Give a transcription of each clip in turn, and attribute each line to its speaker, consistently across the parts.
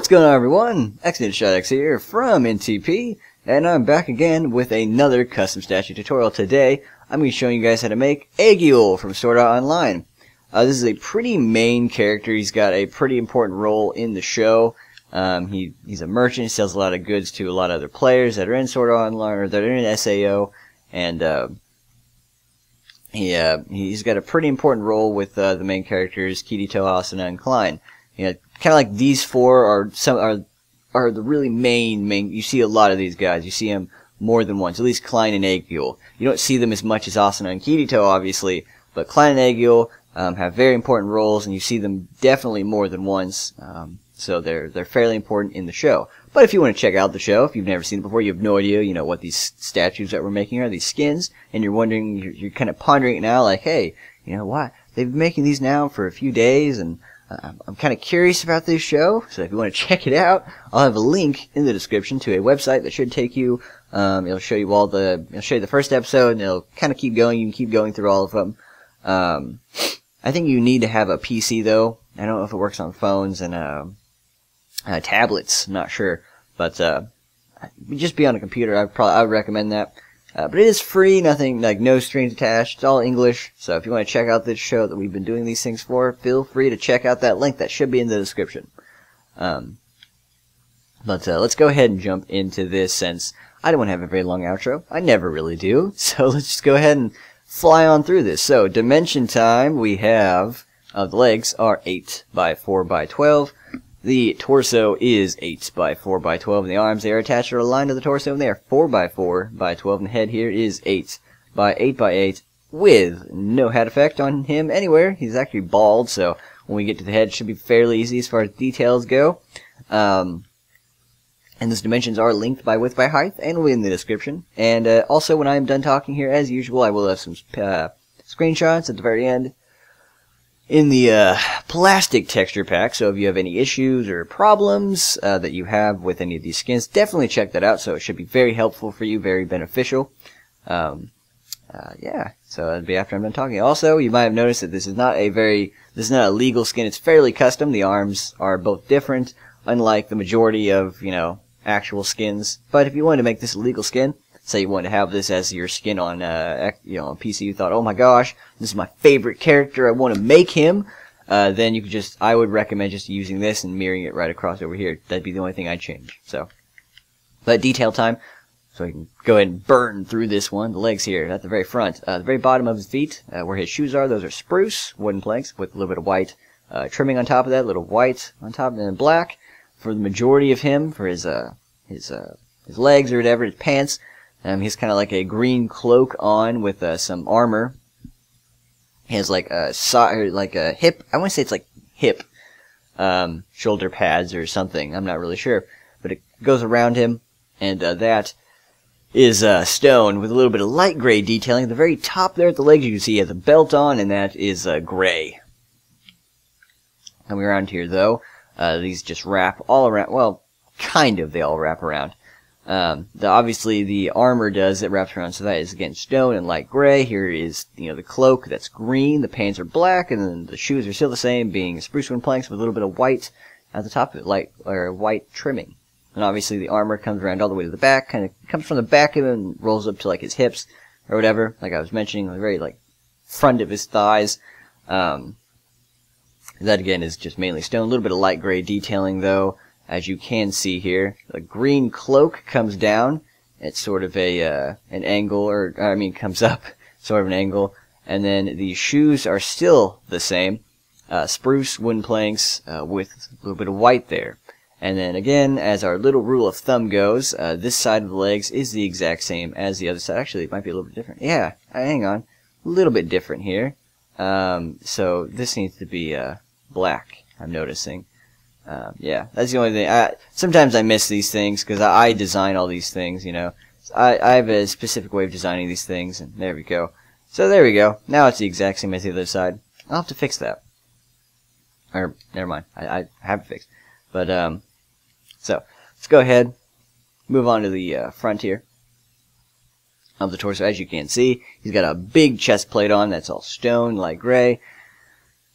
Speaker 1: going on, everyone? X here from NTP, and I'm back again with another custom statue tutorial. Today, I'm going to be showing you guys how to make Agil from Sword Art Online. This is a pretty main character. He's got a pretty important role in the show. He's a merchant. He sells a lot of goods to a lot of other players that are in Sword Art Online or that are in SAO, and he's got a pretty important role with the main characters Kirito, Asuna, and Klein. You know, kind of like these four are the really main. You see a lot of these guys. You see them more than once. At least Klein and Agil. You don't see them as much as Asuna and Kirito, obviously, but Klein and Agil have very important roles, and you see them definitely more than once. So they're fairly important in the show. But if you want to check out the show, if you've never seen it before, you have no idea, you know, what these statues that we're making are, these skins, and you're wondering, you're kind of pondering it now, like, hey, you know what? They've been making these now for a few days, and I'm kind of curious about this show, so if you want to check it out, I'll have a link in the description to a website that should take you, it'll show you it'll show you the first episode, and it'll kind of keep going. You can keep going through all of them. I think you need to have a PC, though. I don't know if it works on phones and tablets, I'm not sure, but just be on a computer. I would recommend that. But it is free, nothing, like no strings attached. It's all English. So if you want to check out this show that we've been doing these things for, feel free to check out that link. That should be in the description. But let's go ahead and jump into this, since I don't want to have a very long outro. I never really do. So let's just go ahead and fly on through this. So dimension time, we have the legs are 8 by 4 by 12. The torso is 8 by 4 by 12, and the arms, they are attached or aligned to the torso, and they are 4 by 4 by 12, and the head here is 8 by 8 by 8, with no head effect on him anywhere. He's actually bald, so when we get to the head, it should be fairly easy as far as details go. And those dimensions are linked by width by height, and will be in the description. And also, when I'm done talking here, as usual, I will have some screenshots at the very end in the plastic texture pack. So if you have any issues or problems that you have with any of these skins, definitely check that out. So it should be very helpful for you, very beneficial. Yeah, so that'll be after I'm done talking. Also, you might have noticed that this is not a legal skin. It's fairly custom. The arms are both different, unlike the majority of, you know, actual skins. But if you wanted to make this a legal skin, say you want to have this as your skin on, on PC, you thought, oh my gosh, this is my favorite character, I want to make him, then you could I would recommend just using this and mirroring it right across over here. That'd be the only thing I'd change. So, but detail time, so I can go ahead and burn through this one. The legs here, at the very front, the very bottom of his feet, where his shoes are, those are spruce wooden planks with a little bit of white trimming on top of that, a little white on top, and then black for the majority of him, for his legs or whatever, his pants. He's kind of like a green cloak on with some armor. He has like a hip. I want to say it's like hip shoulder pads or something. I'm not really sure, but it goes around him, and that is stone with a little bit of light gray detailing. At the very top there at the legs, you can see he has a belt on, and that is gray. Coming around here, though, these just wrap all around. Well, kind of. They all wrap around. Obviously the armor does, it wraps around, so that is again stone and light gray. Here is, the cloak, that's green, the pants are black, and then the shoes are still the same, being spruce wood planks with a little bit of white at the top of it, white trimming. And obviously the armor comes around all the way to the back, kind of comes from the back of him and rolls up to like his hips or whatever, like I was mentioning, the very front of his thighs. That again is just mainly stone, a little bit of light gray detailing though. As you can see here, the green cloak comes down. It's sort of an angle, comes up, sort of an angle. And then the shoes are still the same. Spruce wooden planks with a little bit of white there. And then again, as our little rule of thumb goes, this side of the legs is the exact same as the other side. Actually, it might be a little bit different. Yeah, hang on. A little bit different here. So this needs to be black, I'm noticing. Yeah, that's the only thing. Sometimes I miss these things because I design all these things, I have a specific way of designing these things, and there we go. So there we go. Now it's the exact same as the other side. I'll have to fix that. Or, never mind. I have it fixed. But, so, let's go ahead, move on to the front here of the torso. As you can see, he's got a big chest plate on. That's all stone, light gray.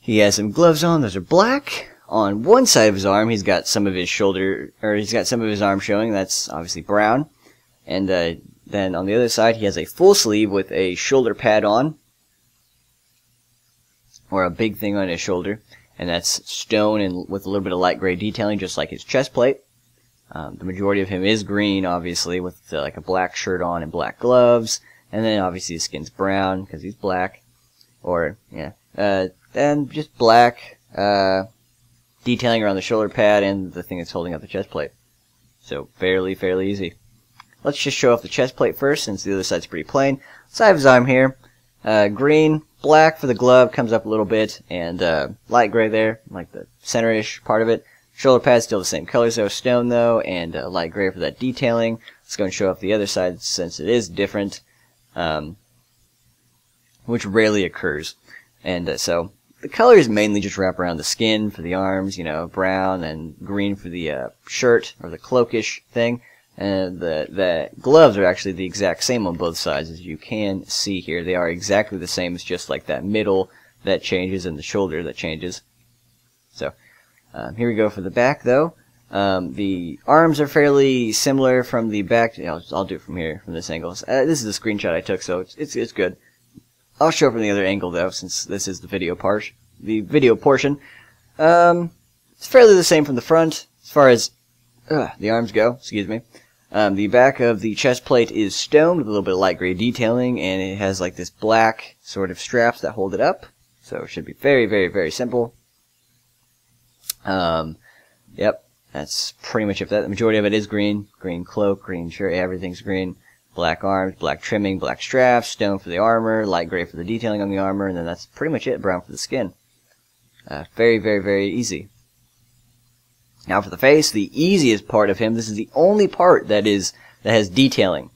Speaker 1: He has some gloves on. Those are black On one side of his arm, he's got some of his shoulder, or he's got some of his arm showing. That's obviously brown. And then on the other side, he has a full sleeve with a shoulder pad on, or a big thing on his shoulder, and that's stone and with a little bit of light gray detailing, just like his chest plate. The majority of him is green, obviously, with like a black shirt on and black gloves, and then obviously his skin's brown because he's black, or yeah, and just black detailing around the shoulder pad and the thing that's holding up the chest plate. So fairly easy. Let's just show off the chest plate first, since the other side's pretty plain. Side of his arm here, green, black for the glove, comes up a little bit, and light gray there, like the center-ish part of it. Shoulder pad's still the same color, so stone though, and light gray for that detailing. Let's go and show off the other side, since it is different, which rarely occurs. And so the colors mainly just wrap around the skin for the arms, you know, brown and green for the shirt, or the cloakish thing. And the gloves are actually the exact same on both sides, as you can see here. They are exactly the same. It's just like that middle that changes and the shoulder that changes. So here we go for the back, though. The arms are fairly similar from the back. I'll do it from here, from this angle. This is a screenshot I took, so it's good. I'll show it from the other angle, though, since this is the video part. The video portion. It's fairly the same from the front, as far as the arms go. Excuse me. The back of the chest plate is stone with a little bit of light gray detailing, and it has like this black sort of straps that hold it up. So it should be very simple. Yep, that's pretty much it. The majority of it is green. Green cloak, green shirt, everything's green. Black arms, black trimming, black straps, stone for the armor, light gray for the detailing on the armor, and then that's pretty much it, brown for the skin. Very easy. Now for the face, the easiest part of him, this is the only part that has detailing.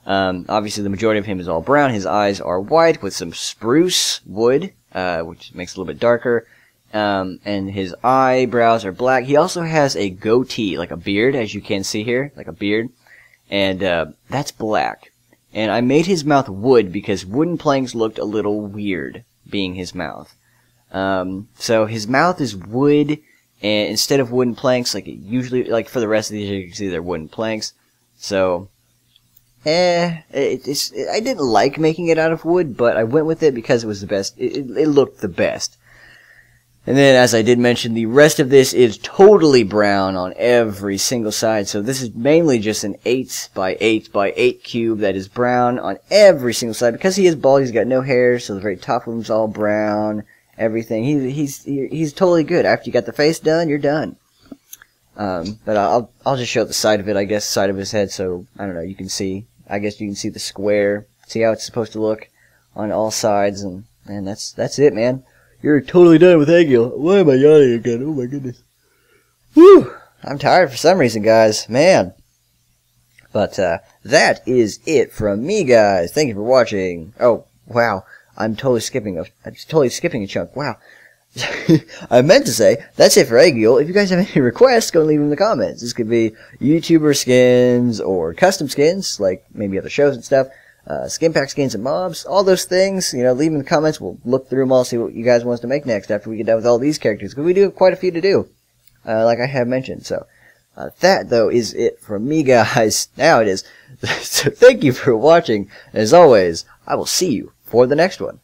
Speaker 1: Obviously the majority of him is all brown. His eyes are white with some spruce wood, which makes it a little bit darker. And his eyebrows are black. He also has a goatee, like a beard, as you can see here, like a beard. And that's black. And I made his mouth wood because wooden planks looked a little weird, being his mouth. So his mouth is wood, and instead of wooden planks, like it usually, like for the rest of these, you can see they're wooden planks. So, I didn't like making it out of wood, but I went with it because it was the best. It looked the best. And then, as I did mention, the rest of this is totally brown on every single side. So this is mainly just an 8x8x8 cube that is brown on every single side. Because he is bald, he's got no hair, so the very top of him's all brown. Everything. He's totally good. After you got the face done, you're done. But I'll just show the side of it, I guess, side of his head. So I don't know. You can see. I guess you can see the square. See how it's supposed to look on all sides, and that's it, man. You're totally done with Agil. Why am I yawning again? Oh my goodness. Whew! I'm tired for some reason, guys. Man. But that is it from me, guys. Thank you for watching. Oh, wow. I'm totally skipping a chunk. Wow. I meant to say, that's it for Agil. If you guys have any requests, go and leave them in the comments. This could be YouTuber skins or custom skins, like maybe other shows and stuff. Skin pack skins and mobs, all those things, you know, leave them in the comments. We'll look through them all, see what you guys want us to make next after we get done with all these characters, because we do have quite a few to do, like I have mentioned. So, that, though, is it from me, guys. Now it is. So thank you for watching. As always, I will see you for the next one.